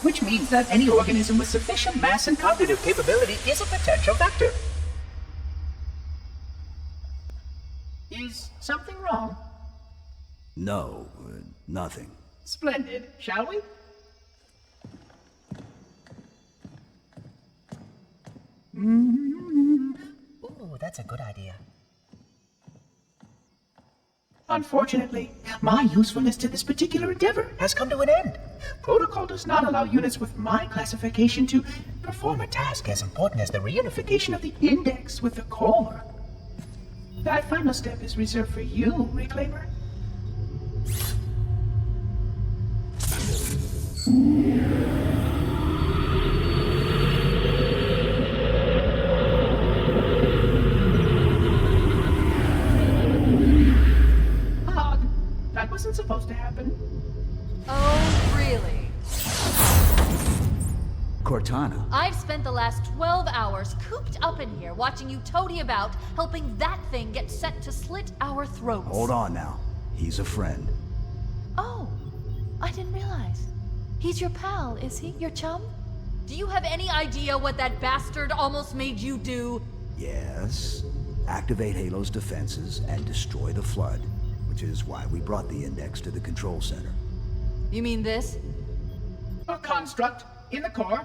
which means that any organism with sufficient mass and cognitive capability is a potential vector. Is something wrong? No, nothing. Splendid, shall we? Ooh, that's a good idea. Unfortunately, my usefulness to this particular endeavor has come to an end. Protocol does not allow units with my classification to perform a task as important as the reunification of the index with the core. That final step is reserved for you, Reclaimer. That wasn't supposed to happen. Oh, really? Cortana. I've spent the last 12 hours cooped up in here watching you toady about, helping that thing get set to slit our throats. Hold on now. He's a friend. Oh, I didn't realize. He's your pal, is he? Your chum? Do you have any idea what that bastard almost made you do? Yes. Activate Halo's defenses and destroy the Flood, which is why we brought the index to the control center. You mean this? A construct in the core?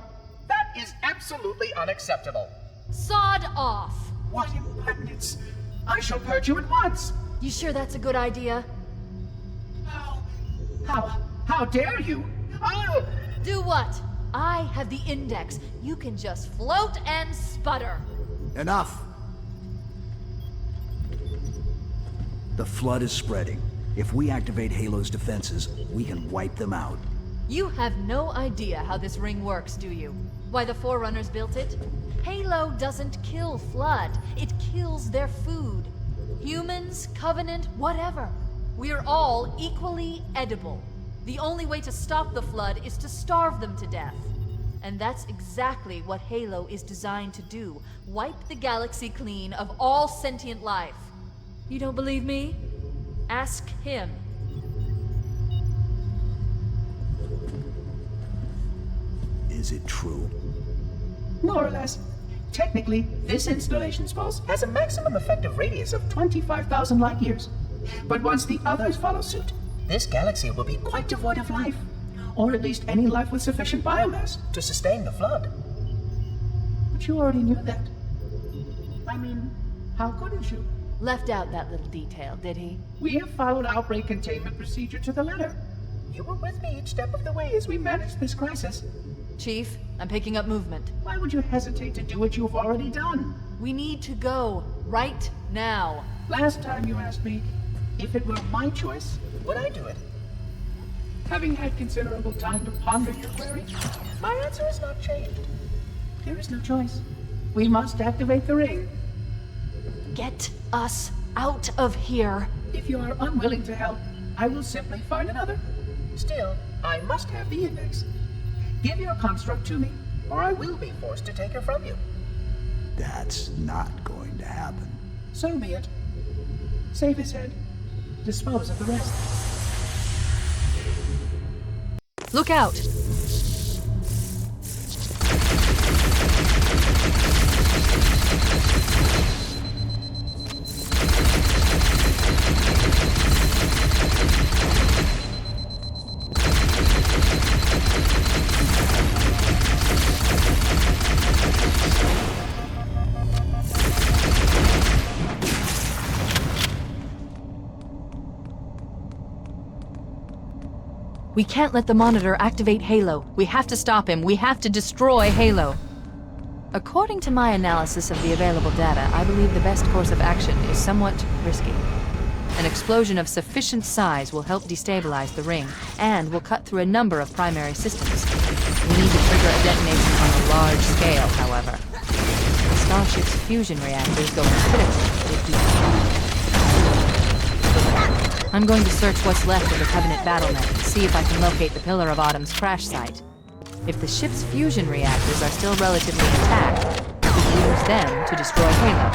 That is absolutely unacceptable. Sod off! What impertinence! I shall purge you at once! You sure that's a good idea? How dare you? Oh! Do what? I have the index. You can just float and sputter. Enough! The Flood is spreading. If we activate Halo's defenses, we can wipe them out. You have no idea how this ring works, do you? Why the Forerunners built it? Halo doesn't kill Flood. It kills their food. Humans, Covenant, whatever. We're all equally edible. The only way to stop the Flood is to starve them to death. And that's exactly what Halo is designed to do. Wipe the galaxy clean of all sentient life. You don't believe me? Ask him. Is it true? More or less. Technically, this installation's pulse has a maximum effective radius of 25,000 light years. But once the others follow suit, this galaxy will be quite devoid of life. Or at least any life with sufficient biomass to sustain the Flood. But you already knew that. I mean, how couldn't you? Left out that little detail, did he? We have followed outbreak containment procedure to the letter. You were with me each step of the way as we managed this crisis. Chief, I'm picking up movement. Why would you hesitate to do what you've already done? We need to go right now. Last time you asked me if it were my choice, would I do it? Having had considerable time to ponder your query, my answer has not changed. There is no choice. We must activate the ring. Get us out of here. If you are unwilling to help, I will simply find another. Still, I must have the index. Give your construct to me, or I will be forced to take her from you. That's not going to happen. So be it. Save his head. Dispose of the rest. Look out! We can't let the Monitor activate Halo. We have to stop him. We have to destroy Halo. According to my analysis of the available data, I believe the best course of action is somewhat risky. An explosion of sufficient size will help destabilize the ring, and will cut through a number of primary systems. We need to trigger a detonation on a large scale, however. The Starship's fusion reactors go critical if we I'm going to search what's left of the Covenant battlement and see if I can locate the Pillar of Autumn's crash site. If the ship's fusion reactors are still relatively intact, we can use them to destroy Halo.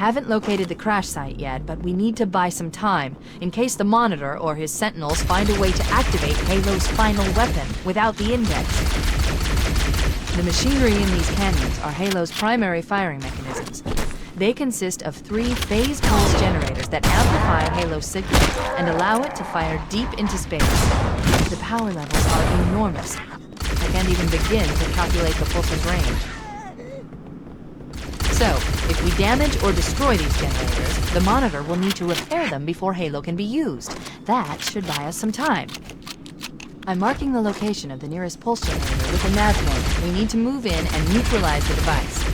haven't located the crash site yet, but we need to buy some time, in case the Monitor or his Sentinels find a way to activate Halo's final weapon without the Index. The machinery in these canyons are Halo's primary firing mechanisms. They consist of 3 phase pulse generators that amplify Halo's signal and allow it to fire deep into space. The power levels are enormous. I can't even begin to calculate the pulse's range. So, if we damage or destroy these generators, the Monitor will need to repair them before Halo can be used. That should buy us some time. I'm marking the location of the nearest pulse generator with a nav point. We need to move in and neutralize the device.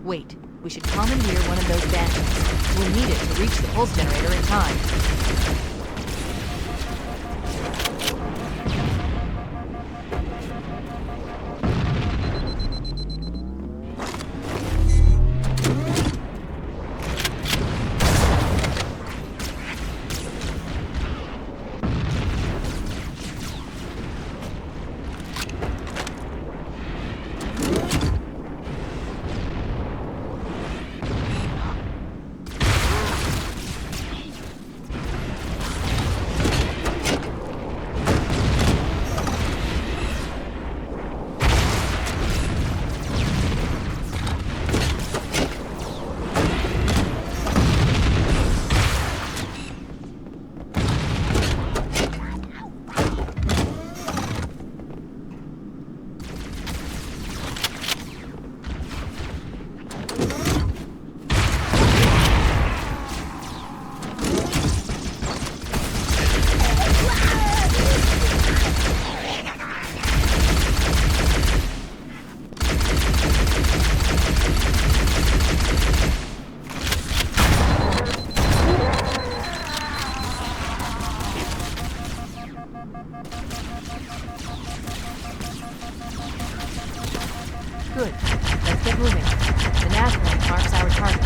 Wait, we should commandeer one of those banshee. We'll need it to reach the pulse generator in time. Good. Let's get moving. The nav point marks our target.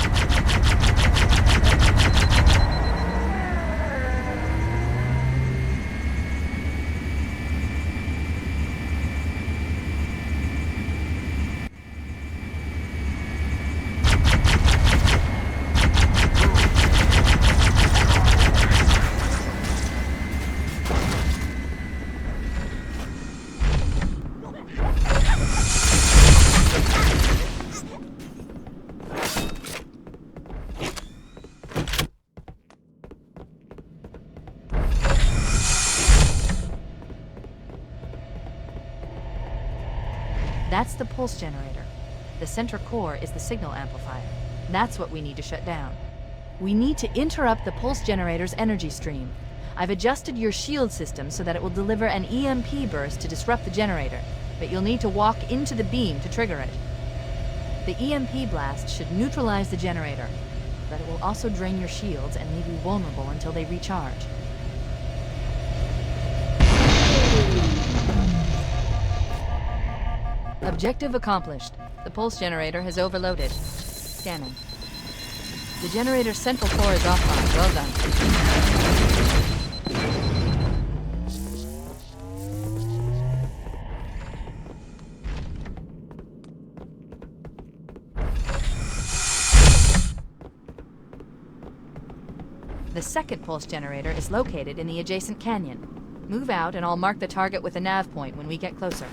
That's the pulse generator. The center core is the signal amplifier. That's what we need to shut down. We need to interrupt the pulse generator's energy stream. I've adjusted your shield system so that it will deliver an EMP burst to disrupt the generator, but you'll need to walk into the beam to trigger it. The EMP blast should neutralize the generator, but it will also drain your shields and leave you vulnerable until they recharge. Objective accomplished. The pulse generator has overloaded. Scanning. The generator's central core is offline. Well done. The second pulse generator is located in the adjacent canyon. Move out and I'll mark the target with a nav point when we get closer.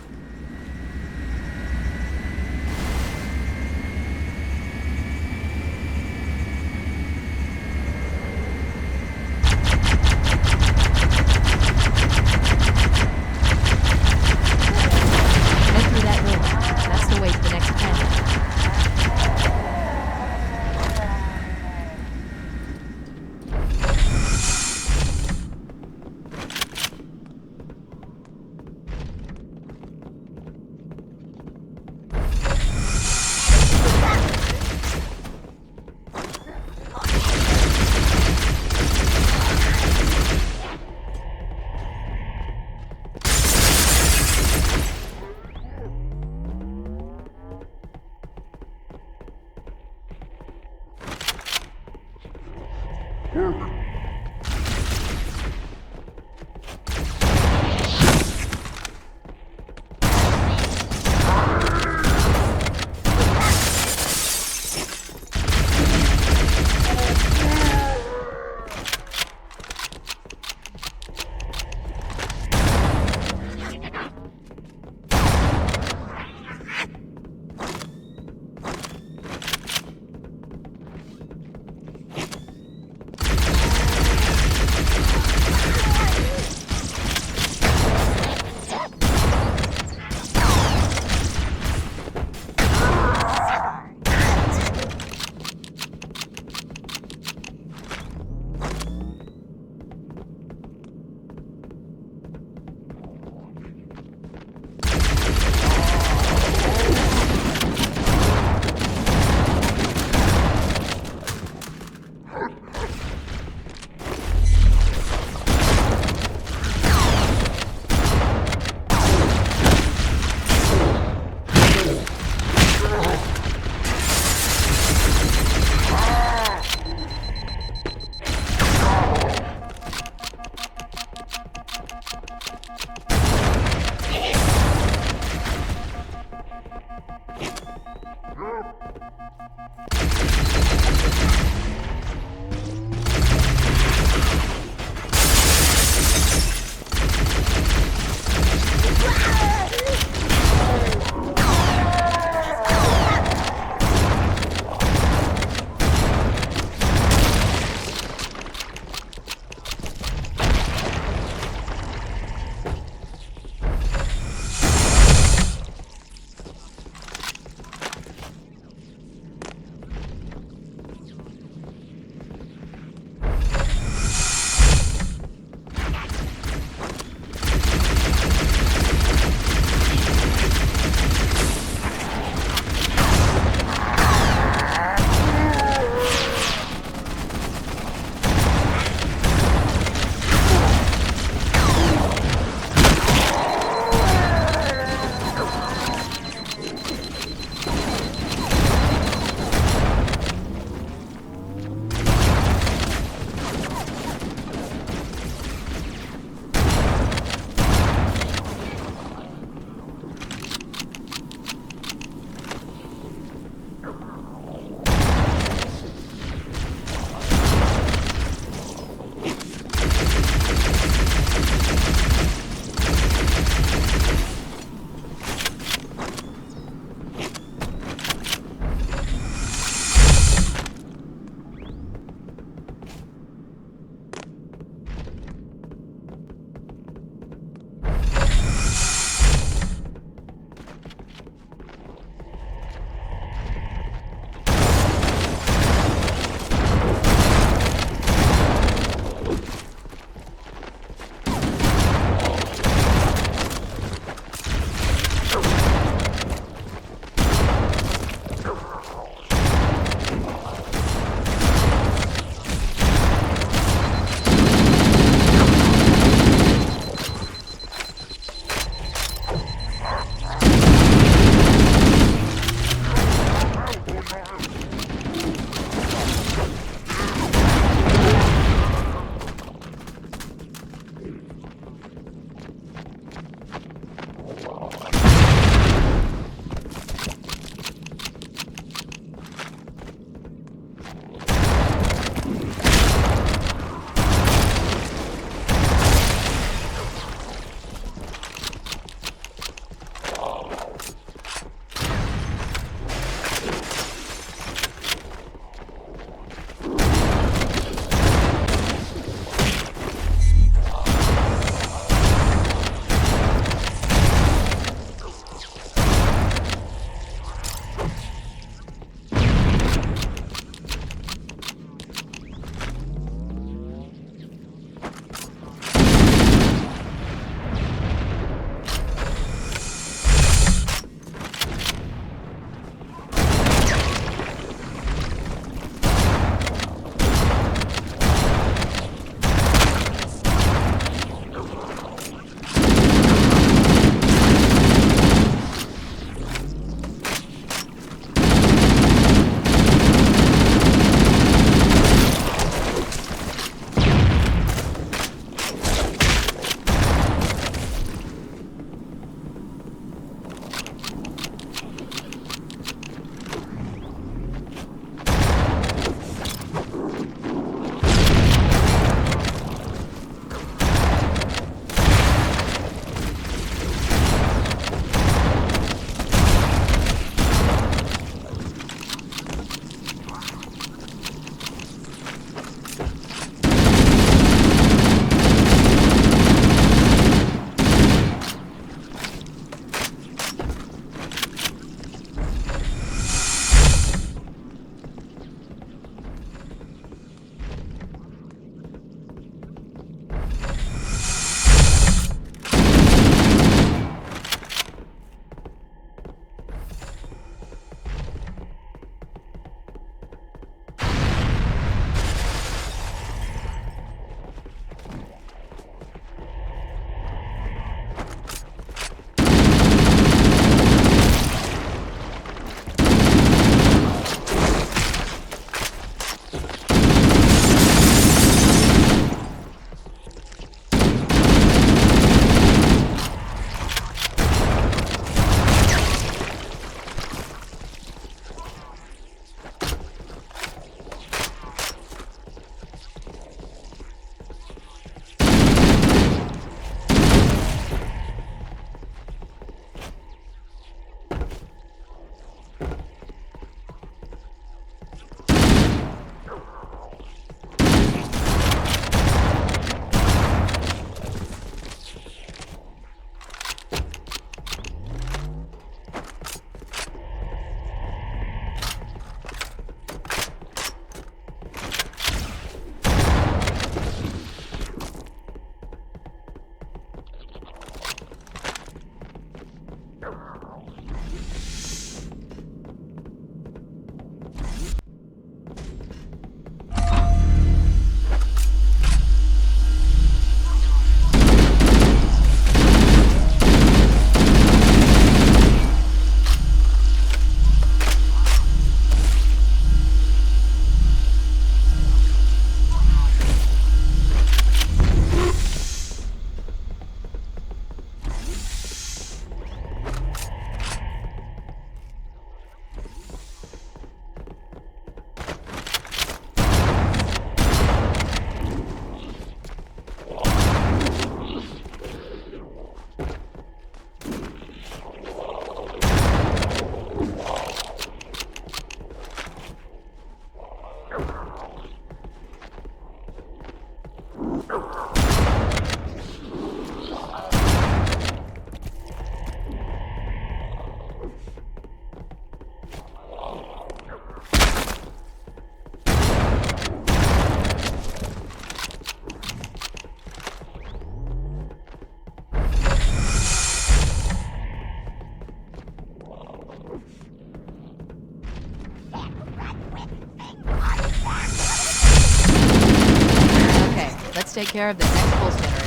take care of the next pulse generator.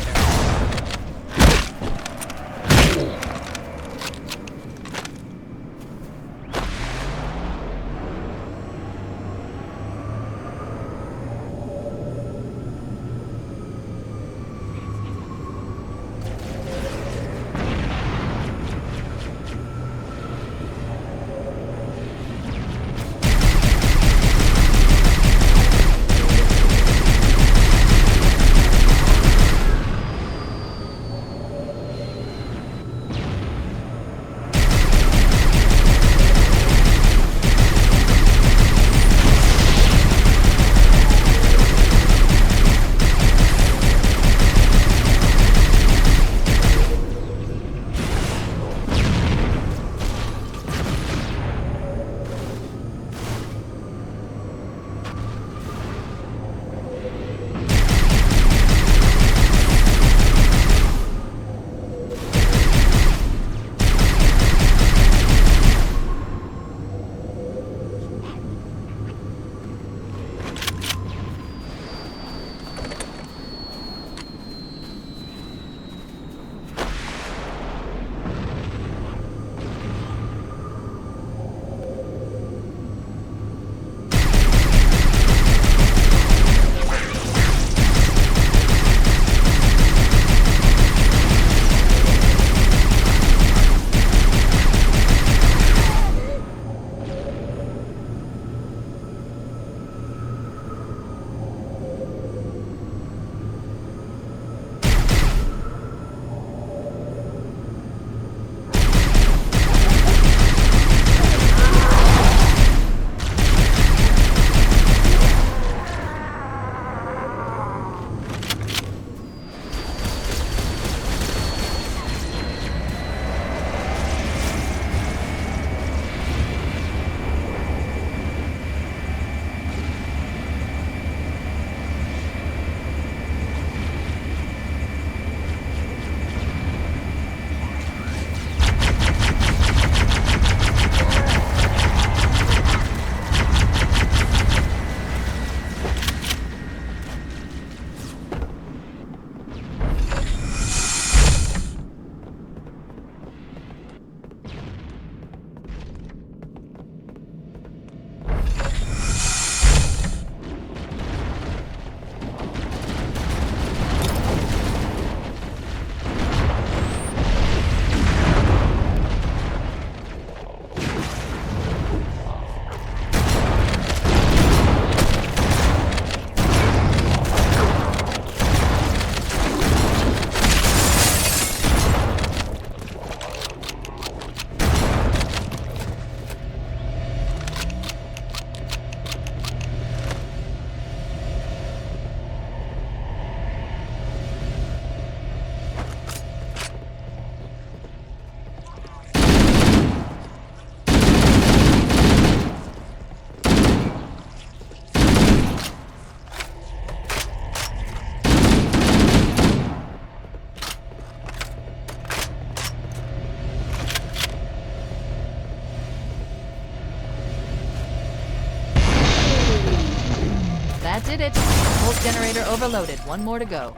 That did it. Pulse generator overloaded. One more to go.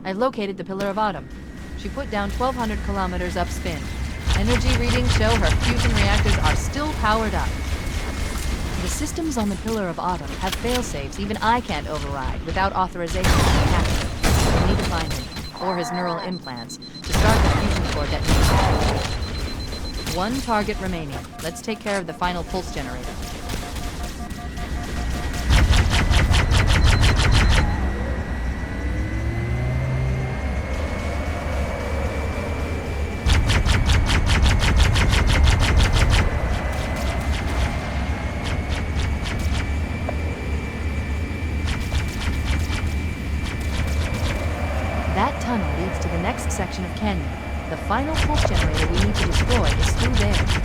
I've located the Pillar of Autumn. She put down 1,200 kilometers upspin. Energy readings show her fusion reactors are still powered up. The systems on the Pillar of Autumn have failsafes even I can't override without authorization from the captain. We need to find him, or his neural implants, to start the fusion core detonation. One target remaining. Let's take care of the final pulse generator. final test generator we need to destroy is still there.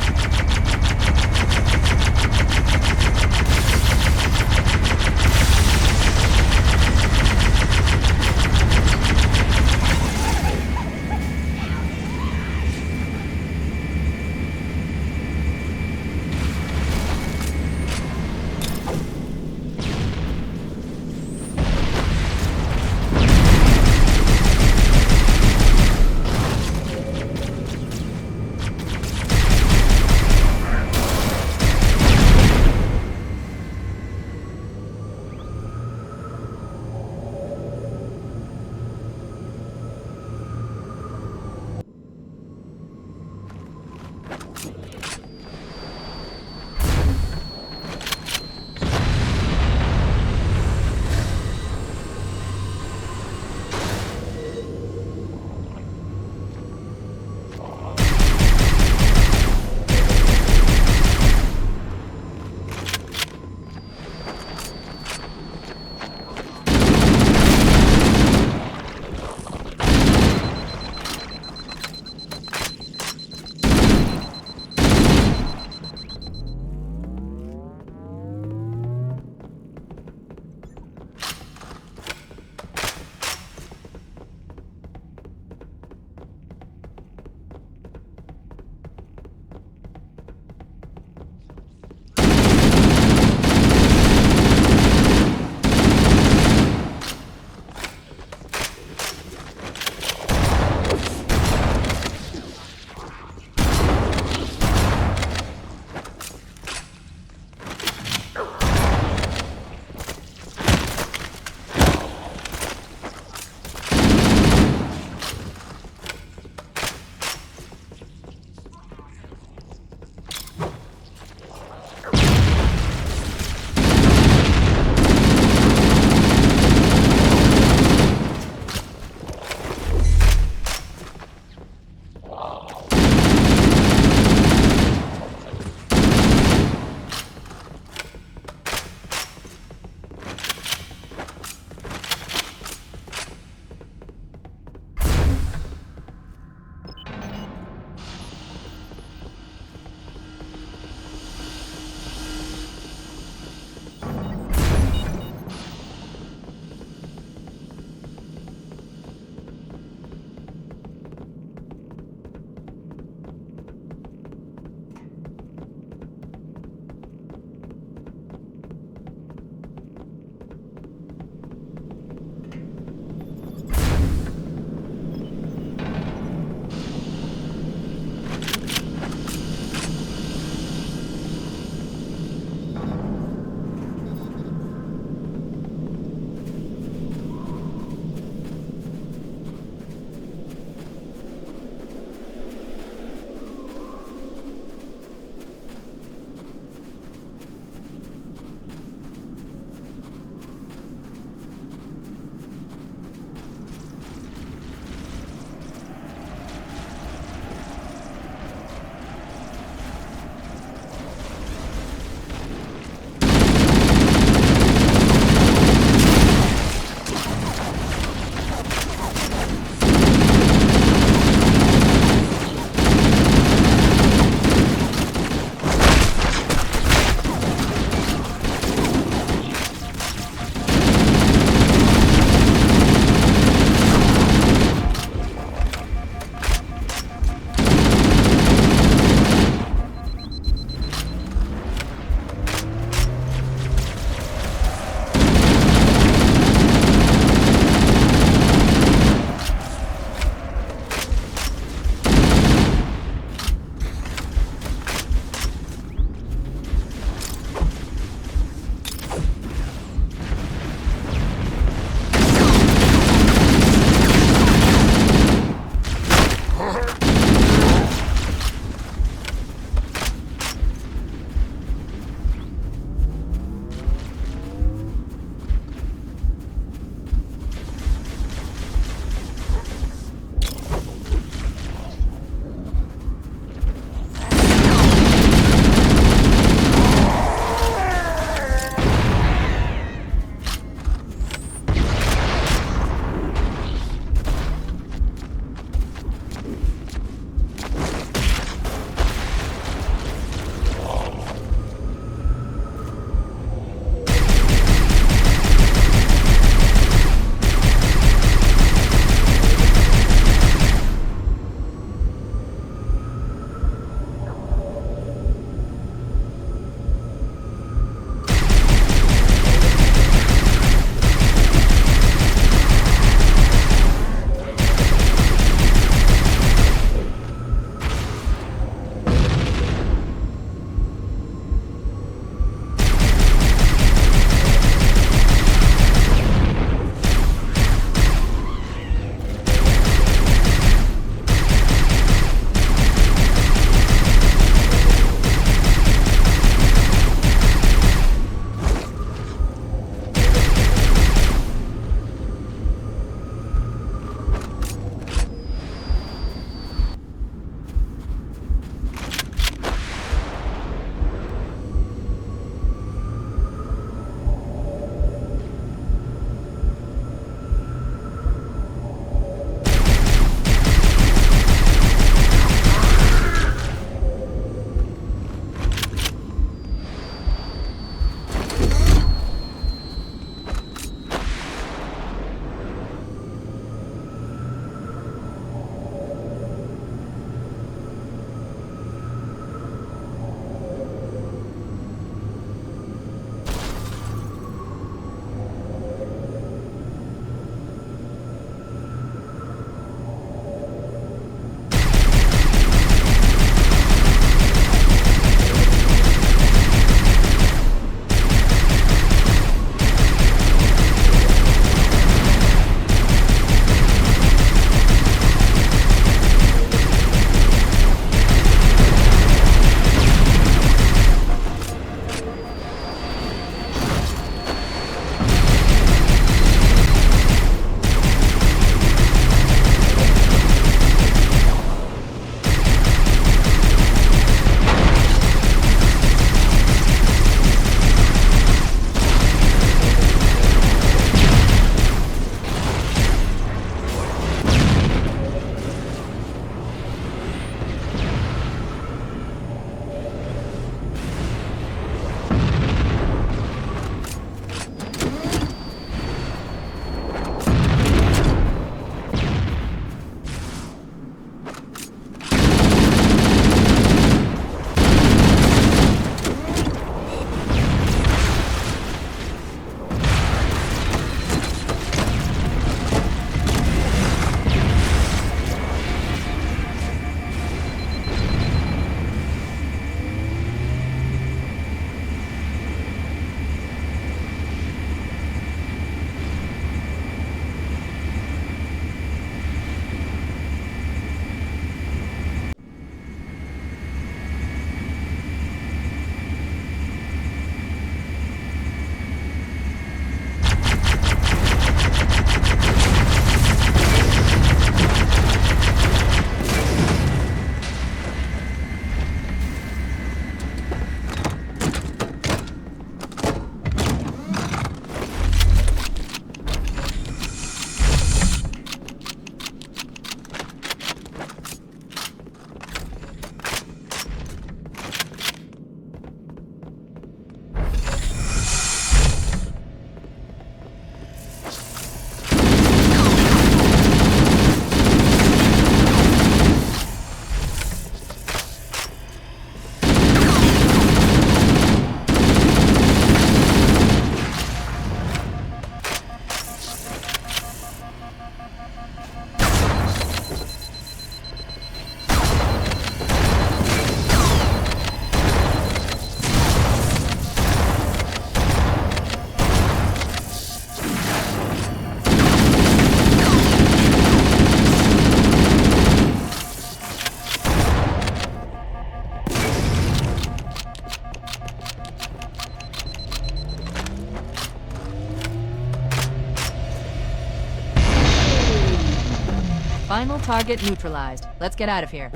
Final target neutralized. Let's get out of here.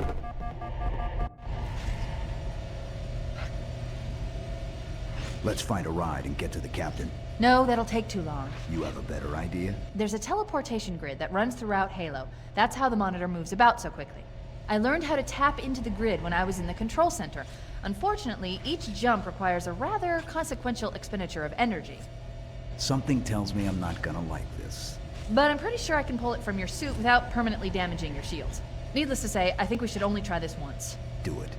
Let's find a ride and get to the captain. No, that'll take too long. You have a better idea? There's a teleportation grid that runs throughout Halo. That's how the monitor moves about so quickly. I learned how to tap into the grid when I was in the control center. Unfortunately, each jump requires a rather consequential expenditure of energy. Something tells me I'm not gonna like this. But I'm pretty sure I can pull it from your suit without permanently damaging your shields. Needless to say, I think we should only try this once. Do it.